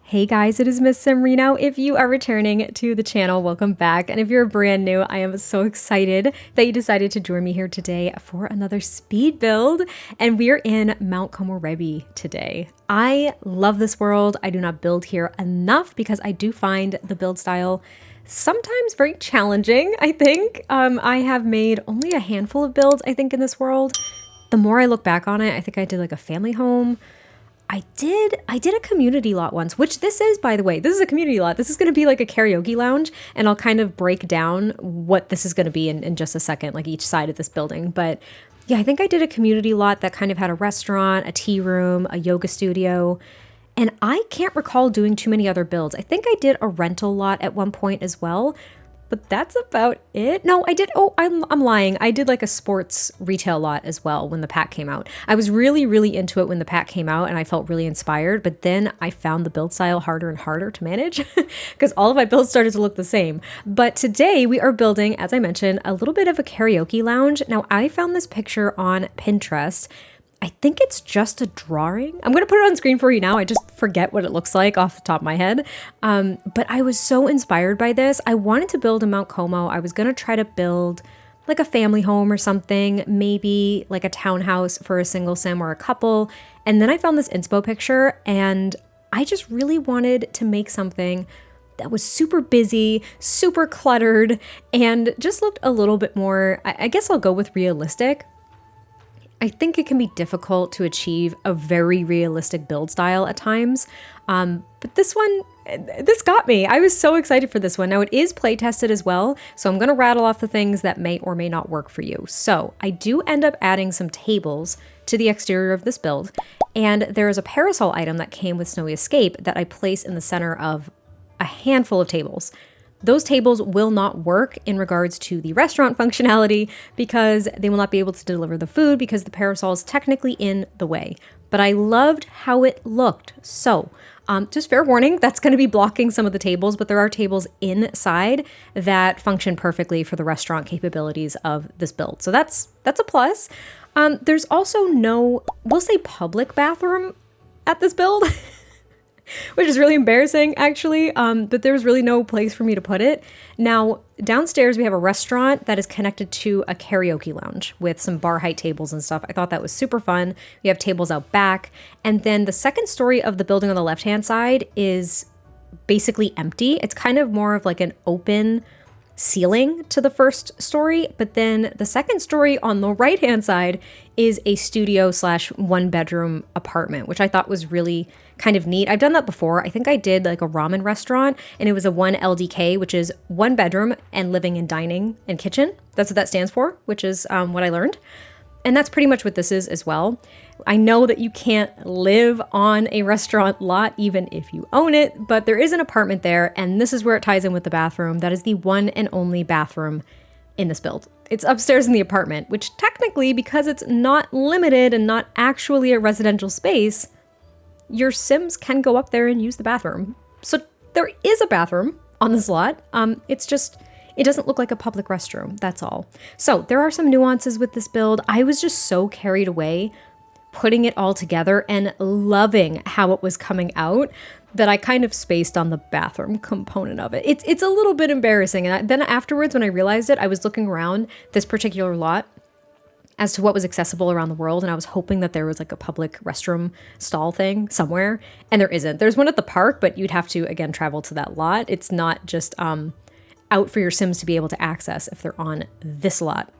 Hey guys, it is MissSimReno. If you are returning to the channel, welcome back. And if you're brand new, I am so excited that you decided to join me here today for another speed build. And we're in Mount Komorebi today. I love this world. I do not build here enough because I do find the build style sometimes very challenging, I think. I have made only a handful of builds, I think, in this world. The more I look back on it, I think I did like a family home. I did a community lot once, which this is, by the way, this is a community lot. This is going to be like a karaoke lounge, and I'll kind of break down what this is going to be in just a second, like each side of this building. But yeah, I think I did a community lot that kind of had a restaurant, a tea room, a yoga studio, and I can't recall doing too many other builds. I think I did a rental lot at one point as well, but that's about it. No, I did. Oh, I'm lying. I did like a sports retail lot as well when the pack came out. I was really into it when the pack came out and I felt really inspired, but then I found the build style harder and harder to manage because all of my builds started to look the same. But today we are building, as I mentioned, a little bit of a karaoke lounge. Now I found this picture on Pinterest. I think it's just a drawing. I'm going to put it on screen for you now. I just forget what it looks like off the top of my head. But I was so inspired by this. I wanted to build in Mount Komo. I was going to try to build like a family home or something, maybe like a townhouse for a single sim or a couple. And then I found this inspo picture and I just really wanted to make something that was super busy, super cluttered, and just looked a little bit more, I guess I'll go with realistic. I think it can be difficult to achieve a very realistic build style at times, but this got me. I was so excited for this one. Now it is play tested as well, so I'm going to rattle off the things that may or may not work for you. So I do end up adding some tables to the exterior of this build, and there is a parasol item that came with Snowy Escape that I place in the center of a handful of tables. Those tables will not work in regards to the restaurant functionality because they will not be able to deliver the food because the parasol is technically in the way. But I loved how it looked. So just fair warning, that's going to be blocking some of the tables, but there are tables inside that function perfectly for the restaurant capabilities of this build. So that's a plus. There's also no, we'll say, public bathroom at this build. Which is really embarrassing, actually, but there's really no place for me to put it. Now, downstairs we have a restaurant that is connected to a karaoke lounge with some bar height tables and stuff. I thought that was super fun. We have tables out back. And then the second story of the building on the left-hand side is basically empty. It's kind of more of like an open ceiling to the first story, but then the second story on the right hand side is a studio / one bedroom apartment, which I thought was really kind of neat. I've done that before. I think I did like a ramen restaurant and it was a 1 LDK, which is 1 bedroom and living and dining and kitchen. That's what that stands for, which is what I learned. And that's pretty much what this is as well. I know that you can't live on a restaurant lot even if you own it, but there is an apartment there, and this is where it ties in with the bathroom. That is the one and only bathroom in this build. It's upstairs in the apartment, which technically, because it's not limited and not actually a residential space, your Sims can go up there and use the bathroom. So there is a bathroom on this lot. It's just, it doesn't look like a public restroom, that's all. So there are some nuances with this build. I was just so carried away putting it all together and loving how it was coming out that I kind of spaced on the bathroom component of it. It's a little bit embarrassing. And then afterwards, when I realized it, I was looking around this particular lot as to what was accessible around the world, and I was hoping that there was like a public restroom stall thing somewhere, and there isn't. There's one at the park, but you'd have to, again, travel to that lot. It's not just out for your Sims to be able to access if they're on this lot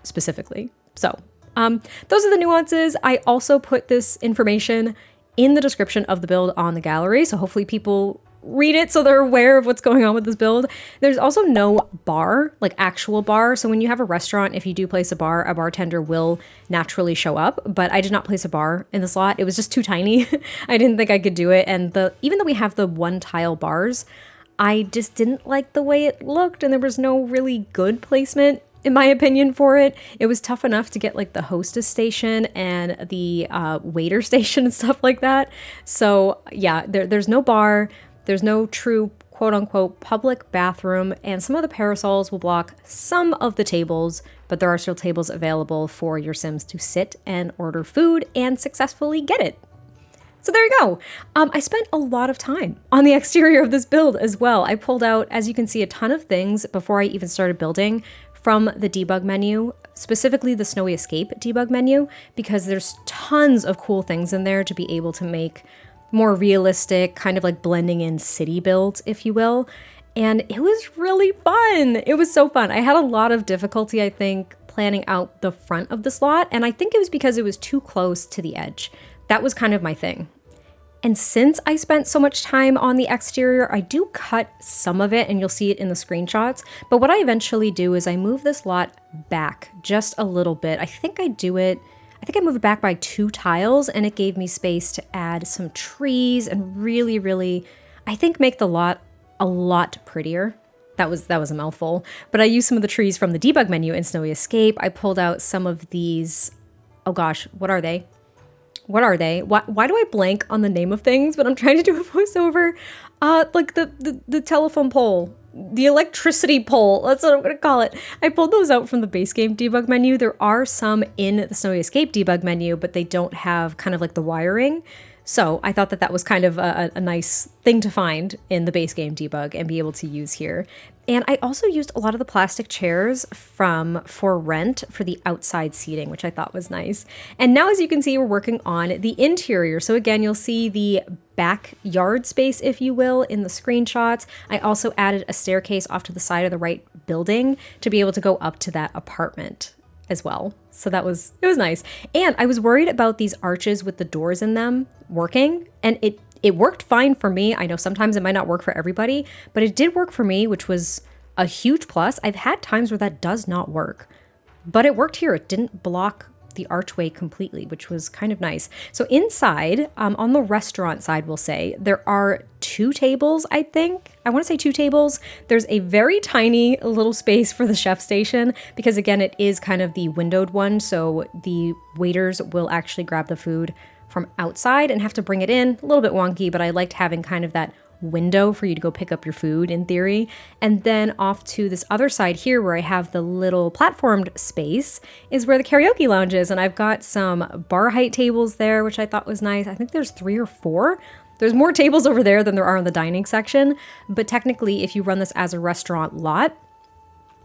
specifically. So those are the nuances. I also put this information in the description of the build on the gallery, so hopefully people read it so they're aware of what's going on with this build. There's also no bar, like actual bar. So when you have a restaurant, if you do place a bar, a bartender will naturally show up, but I did not place a bar in this lot. It was just too tiny. I didn't think I could do it. And even though we have the one tile bars, I just didn't like the way it looked, and there was no really good placement, in my opinion, for it. It was tough enough to get like the hostess station and the waiter station and stuff like that. So yeah, there's no bar. There's no true quote unquote public bathroom, and some of the parasols will block some of the tables, but there are still tables available for your Sims to sit and order food and successfully get it. So there you go. I spent a lot of time on the exterior of this build as well. I pulled out, as you can see, a ton of things before I even started building from the debug menu, specifically the Snowy Escape debug menu, because there's tons of cool things in there to be able to make more realistic, kind of like blending in city builds, if you will. And it was really fun. It was so fun. I had a lot of difficulty, I think, planning out the front of the slot, and I think it was because it was too close to the edge. That was kind of my thing. And since I spent so much time on the exterior, I do cut some of it, and you'll see it in the screenshots. But what I eventually do is I move this lot back just a little bit. I think I move it back by 2 tiles, and it gave me space to add some trees and really, I think make the lot a lot prettier. That was a mouthful. But I used some of the trees from the debug menu in Snowy Escape. I pulled out some of these, oh gosh, what are they? What are they? Why do I blank on the name of things when I'm trying to do a voiceover? Like the telephone pole, the electricity pole. That's what I'm gonna call it. I pulled those out from the base game debug menu. There are some in the Snowy Escape debug menu, but they don't have kind of like the wiring. So I thought that was kind of a nice thing to find in the base game debug and be able to use here. And I also used a lot of the plastic chairs from For Rent for the outside seating, which I thought was nice. And now, as you can see, we're working on the interior. So again, you'll see the backyard space, if you will, in the screenshots. I also added a staircase off to the side of the right building to be able to go up to that apartment as well. So it was nice. And I was worried about these arches with the doors in them working, and it worked fine for me. I know sometimes it might not work for everybody, but it did work for me, which was a huge plus. I've had times where that does not work, but it worked here. It didn't block the archway completely, which was kind of nice. So inside, on the restaurant side, we'll say, there are 2 tables, I think. I want to say 2 tables. There's a very tiny little space for the chef station because, again, it is kind of the windowed one, so the waiters will actually grab the food from outside and have to bring it in. A little bit wonky, but I liked having kind of that window for you to go pick up your food in theory. And then off to this other side here where I have the little platformed space is where the karaoke lounge is. And I've got some bar height tables there, which I thought was nice. I think there's 3 or 4. There's more tables over there than there are in the dining section. But technically, if you run this as a restaurant lot,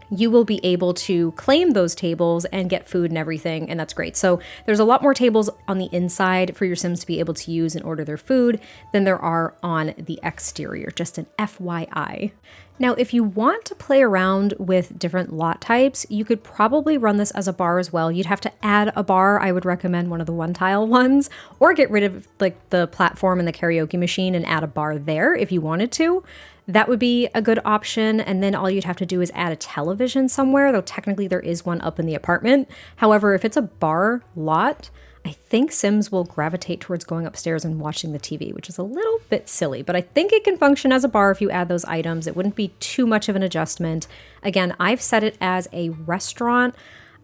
you will be able to claim those tables and get food and everything, and that's great. So there's a lot more tables on the inside for your Sims to be able to use and order their food than there are on the exterior, just an FYI. Now, if you want to play around with different lot types, you could probably run this as a bar as well. You'd have to add a bar. I would recommend one of the 1-tile ones, or get rid of like the platform and the karaoke machine and add a bar there if you wanted to. That would be a good option, and then all you'd have to do is add a television somewhere, though technically there is one up in the apartment. However, if it's a bar lot, I think Sims will gravitate towards going upstairs and watching the TV, which is a little bit silly, but I think it can function as a bar if you add those items. It wouldn't be too much of an adjustment. Again, I've set it as a restaurant.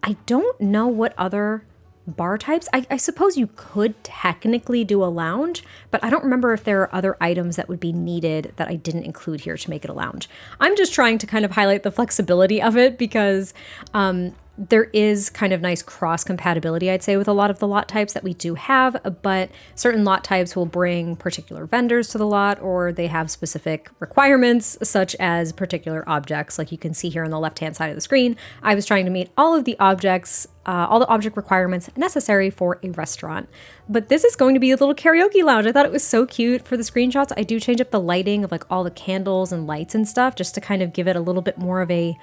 I don't know what other bar types. I suppose you could technically do a lounge, but I don't remember if there are other items that would be needed that I didn't include here to make it a lounge. I'm just trying to kind of highlight the flexibility of it because there is kind of nice cross compatibility, I'd say, with a lot of the lot types that we do have, but certain lot types will bring particular vendors to the lot, or they have specific requirements, such as particular objects. Like you can see here on the left-hand side of the screen, I was trying to meet all of the objects, all the object requirements necessary for a restaurant. But this is going to be a little karaoke lounge. I thought it was so cute for the screenshots. I do change up the lighting of like all the candles and lights and stuff just to kind of give it a little bit more of an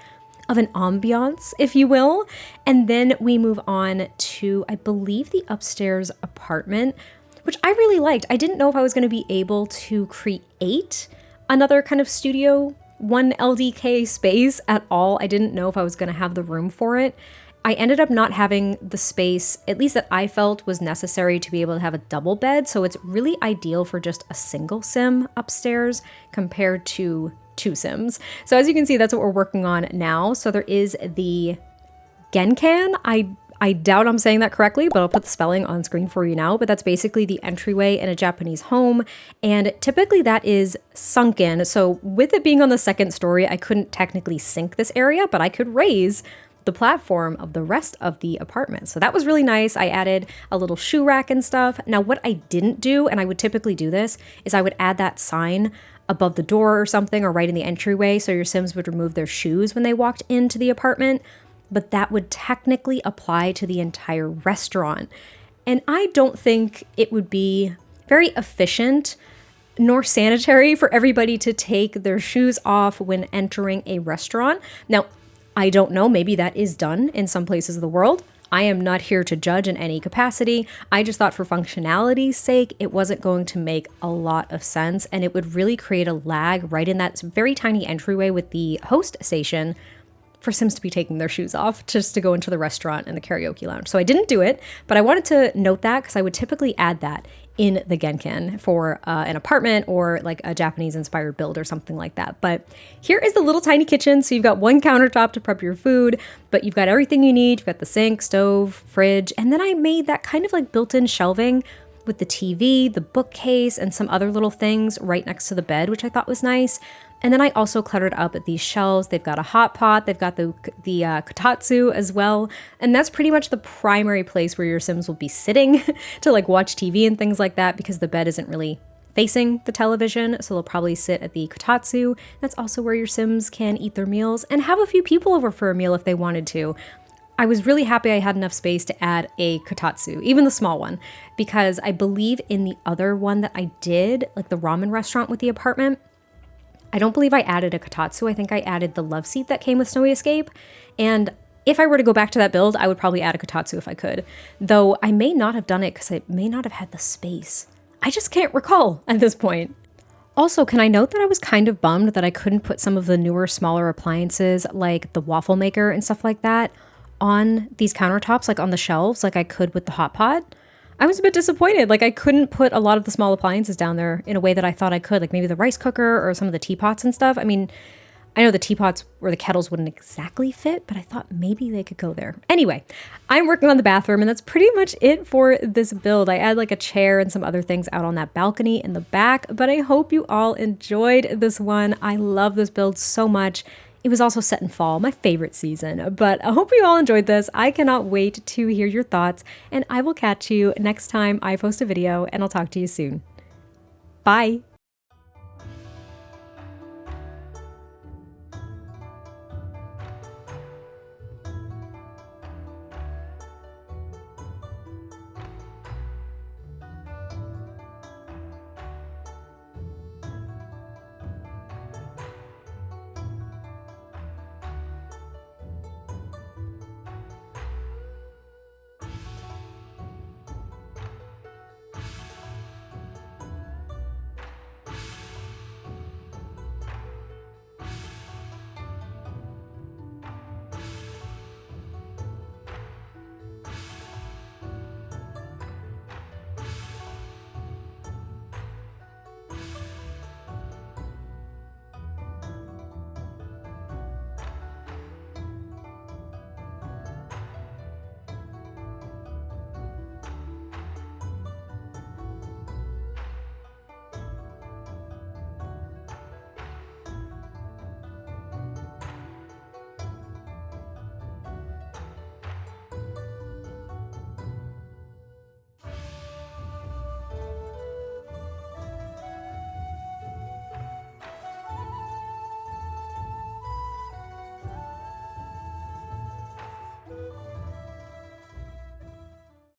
ambiance, if you will. And then we move on to, I believe, the upstairs apartment, which I really liked. I didn't know if I was going to be able to create another kind of studio 1 LDK space at all. I didn't know if I was going to have the room for it. I ended up not having the space, at least that I felt was necessary to be able to have a double bed. So it's really ideal for just a single sim upstairs compared to 2 Sims. So as you can see, that's what we're working on now. So there is the Genkan. I doubt I'm saying that correctly, but I'll put the spelling on screen for you now. But that's basically the entryway in a Japanese home. And typically that is sunken. So with it being on the 2nd story, I couldn't technically sink this area, but I could raise the platform of the rest of the apartment. So that was really nice. I added a little shoe rack and stuff. Now, what I didn't do, and I would typically do this, is I would add that sign above the door or something, or right in the entryway, so your Sims would remove their shoes when they walked into the apartment. But that would technically apply to the entire restaurant. And I don't think it would be very efficient nor sanitary for everybody to take their shoes off when entering a restaurant. Now, I don't know, maybe that is done in some places of the world. I am not here to judge in any capacity. I just thought for functionality's sake, it wasn't going to make a lot of sense, and it would really create a lag right in that very tiny entryway with the host station for Sims to be taking their shoes off just to go into the restaurant and the karaoke lounge. So I didn't do it, but I wanted to note that because I would typically add that in the Genkin for an apartment or like a Japanese inspired build or something like that. But here is the little tiny kitchen. So you've got one countertop to prep your food, but you've got everything you need. You've got the sink, stove, fridge, and then I made that kind of like built-in shelving with the TV, the bookcase, and some other little things right next to the bed, which I thought was nice. And then I also cluttered up these shelves. They've got a hot pot, they've got the kotatsu as well. And that's pretty much the primary place where your Sims will be sitting to like watch TV and things like that, because the bed isn't really facing the television. So they'll probably sit at the kotatsu. That's also where your Sims can eat their meals and have a few people over for a meal if they wanted to. I was really happy I had enough space to add a kotatsu, even the small one, because I believe in the other one that I did, like the ramen restaurant with the apartment, I don't believe I added a kotatsu. I think I added the love seat that came with Snowy Escape. And if I were to go back to that build, I would probably add a kotatsu if I could. Though I may not have done it because I may not have had the space. I just can't recall at this point. Also, can I note that I was kind of bummed that I couldn't put some of the newer, smaller appliances like the waffle maker and stuff like that on these countertops, like on the shelves, like I could with the hot pot. I was a bit disappointed. Like I couldn't put a lot of the small appliances down there in a way that I thought I could, like maybe the rice cooker or some of the teapots and stuff. I mean, I know the teapots or the kettles wouldn't exactly fit, but I thought maybe they could go there. Anyway, I'm working on the bathroom, and that's pretty much it for this build. I add like a chair and some other things out on that balcony in the back, but I hope you all enjoyed this one. I love this build so much. It was also set in fall, my favorite season, but I hope you all enjoyed this. I cannot wait to hear your thoughts, and I will catch you next time I post a video, and I'll talk to you soon. Bye!